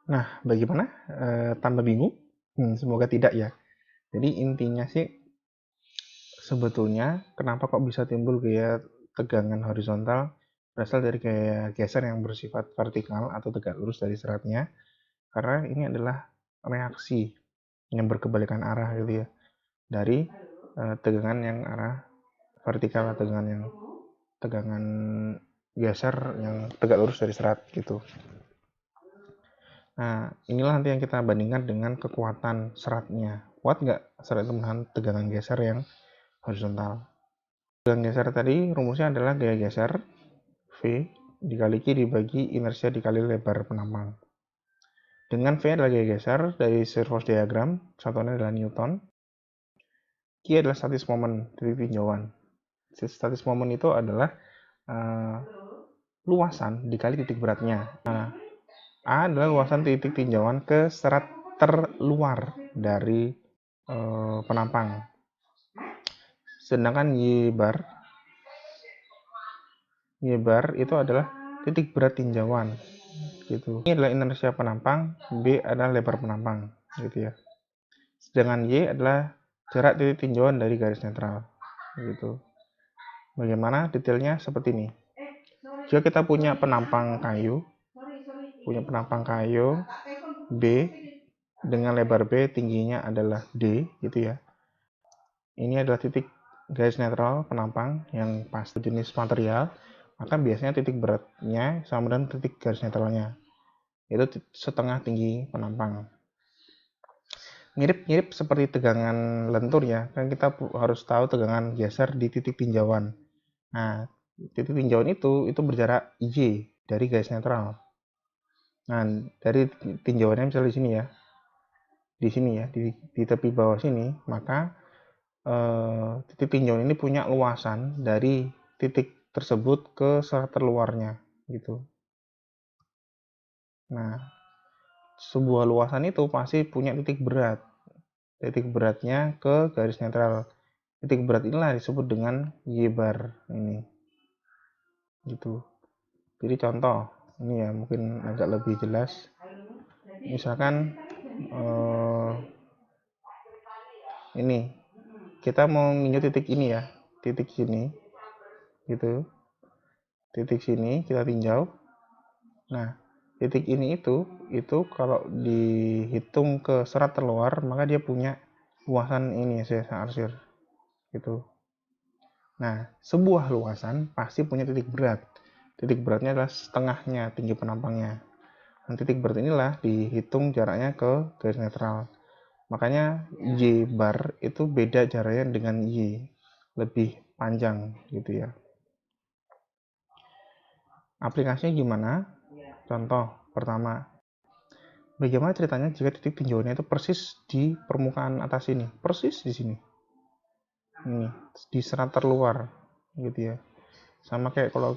Nah, bagaimana? Tambah bingung? Semoga tidak ya. Jadi intinya sih sebetulnya kenapa kok bisa timbul gaya tegangan horizontal berasal dari gaya geser yang bersifat vertikal atau tegak lurus dari seratnya, karena ini adalah reaksi yang berkebalikan arah gitu ya dari tegangan yang arah vertikal atau tegangan geser yang tegak lurus dari serat gitu. Nah, inilah nanti yang kita bandingkan dengan kekuatan seratnya. Kuat nggak serat itu menahan tegangan geser yang horizontal? Tegangan geser tadi rumusnya adalah gaya geser V dikali Q dibagi inersia dikali lebar penampang. Dengan V adalah gaya geser dari shear force diagram, satuannya adalah Newton. Q adalah statis moment, titik tinjauan. Statis moment itu adalah luasan dikali titik beratnya. Nah, A adalah luasan titik tinjauan ke serat terluar dari penampang. Sedangkan Y bar itu adalah titik berat tinjauan gitu. Ini adalah inersia penampang, B adalah lebar penampang gitu ya. Sedangkan Y adalah jarak titik tinjauan dari garis netral gitu. Bagaimana detailnya seperti ini. Jika kita punya penampang kayu B dengan lebar B, tingginya adalah D gitu ya. Ini adalah titik garis netral penampang yang pasti jenis material, maka biasanya titik beratnya sama dengan titik garis netralnya, yaitu setengah tinggi penampang. Mirip-mirip seperti tegangan lentur ya, kan kita harus tahu tegangan geser di titik tinjauan. Nah, titik tinjauan itu berjarak Y dari garis netral. Nah, dari tinjauannya misalnya di sini ya, di tepi bawah sini, maka titik tinjauan ini punya luasan dari titik tersebut ke serat terluarnya gitu. Nah, sebuah luasan itu pasti punya titik berat. Titik beratnya ke garis netral. Titik berat inilah disebut dengan Y bar ini. Gitu. Jadi contoh, ini ya mungkin agak lebih jelas. Misalkan ini kita mau nginjau titik ini ya, titik sini gitu. Titik sini kita tinjau. Nah, titik ini itu kalau dihitung ke serat terluar, maka dia punya luasan ini ya, arsir gitu. Nah, sebuah luasan pasti punya titik berat. Titik beratnya adalah setengahnya tinggi penampangnya. Dan titik berat inilah dihitung jaraknya ke garis netral. Makanya Y bar itu beda jaraknya dengan Y, lebih panjang gitu ya. Aplikasinya gimana? Contoh pertama, bagaimana ceritanya jika titik tinjauannya itu persis di permukaan atas ini, persis di sini, ini di serat terluar, gitu ya. Sama kayak kalau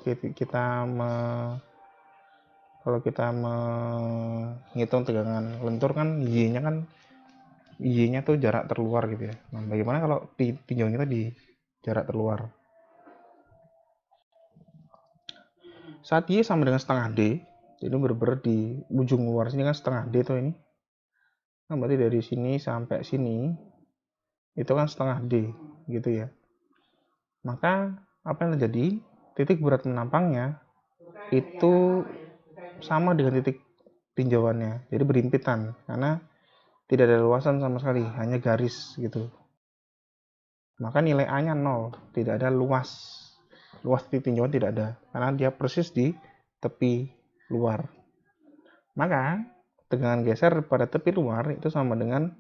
kita menghitung tegangan lentur kan Y-nya tuh jarak terluar gitu ya. Nah, bagaimana kalau di tinjauan kita di jarak terluar? Saat Y sama dengan setengah D, jadi benar-benar di ujung luar sini kan setengah D tuh ini. Nah, berarti dari sini sampai sini itu kan setengah D gitu ya. Maka apa yang terjadi? Titik berat penampangnya itu sama dengan titik tinjauannya, jadi berimpitan karena tidak ada luasan sama sekali, hanya garis gitu. Maka nilai A-nya 0, tidak ada luas titik tinjauan tidak ada, karena dia persis di tepi luar. Maka tegangan geser pada tepi luar itu sama dengan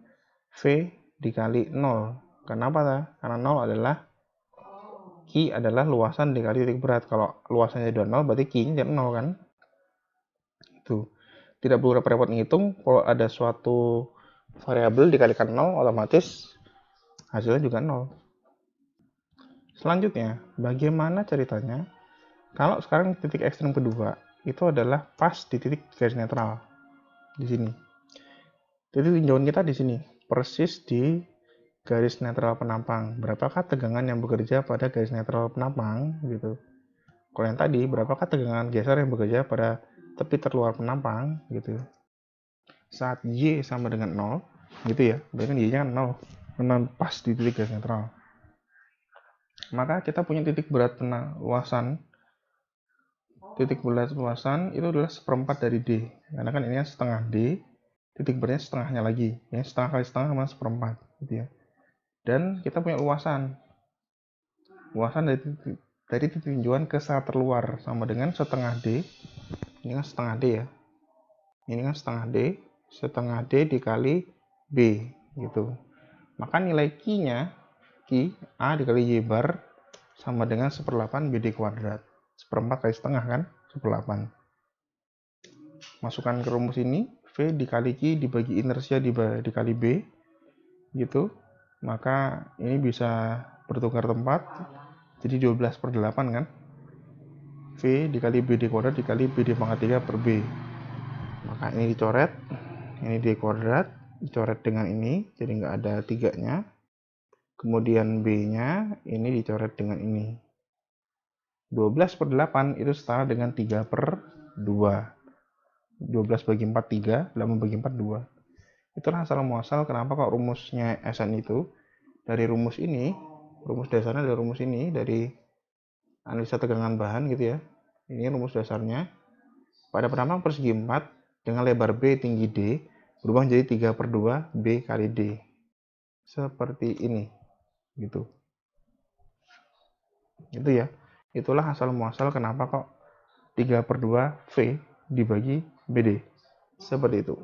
V dikali 0. Kenapa? Karena 0 adalah Q adalah luasan dikali titik berat. Kalau luasannya 0 berarti Q-nya 0 kan? Itu. Tidak perlu repot-repot ngitung, kalau ada suatu variabel dikalikan 0 otomatis hasilnya juga 0. Selanjutnya, bagaimana ceritanya kalau sekarang titik ekstrem kedua itu adalah pas di titik garis netral di sini. Titik tinjauan kita di sini, persis di garis netral penampang. Berapakah tegangan yang bekerja pada garis netral penampang gitu. Kalau yang tadi, berapakah tegangan geser yang bekerja pada tepi terluar penampang gitu. saat Y sama dengan 0, gitu ya, berarti kan Y-nya kan 0, karena pas di titik garis netral. Maka kita punya titik berat luasan. Titik berat luasan itu adalah seperempat dari D, karena kan ini kan setengah D, titik beratnya setengahnya lagi, ya setengah kali setengah sama seperempat, gitu ya. Dan kita punya luasan dari titik tinjauan ke saat terluar sama dengan setengah D. Ini kan setengah D ya, ini kan setengah D dikali B, gitu. Maka nilai Q-nya, Q A dikali Y bar sama dengan 1/8 BD kuadrat. Seperempat kali setengah kan, 1/8. Masukkan ke rumus ini, V dikali Q dibagi inersia dikali B, gitu. Maka ini bisa bertukar tempat, jadi 12/8 kan. V dikali BD kuadrat dikali BD pangkat 3 per B. Maka ini dicoret, ini D kuadrat, dicoret dengan ini, jadi nggak ada 3-nya. Kemudian B-nya ini dicoret dengan ini. 12/8 itu setara dengan 3/2. 12 bagi 4, 3, 8 bagi 4, 2. Itulah asal muasal kenapa kok rumusnya SN itu dari rumus ini, rumus dasarnya dari rumus ini, dari analisa tegangan bahan gitu ya. Ini rumus dasarnya. Pada penambang persegi 4 dengan lebar B tinggi D berubah menjadi 3/2 B kali D. Seperti ini. Gitu. Itu ya. Itulah asal muasal kenapa kok 3/2 V dibagi BD. Seperti itu.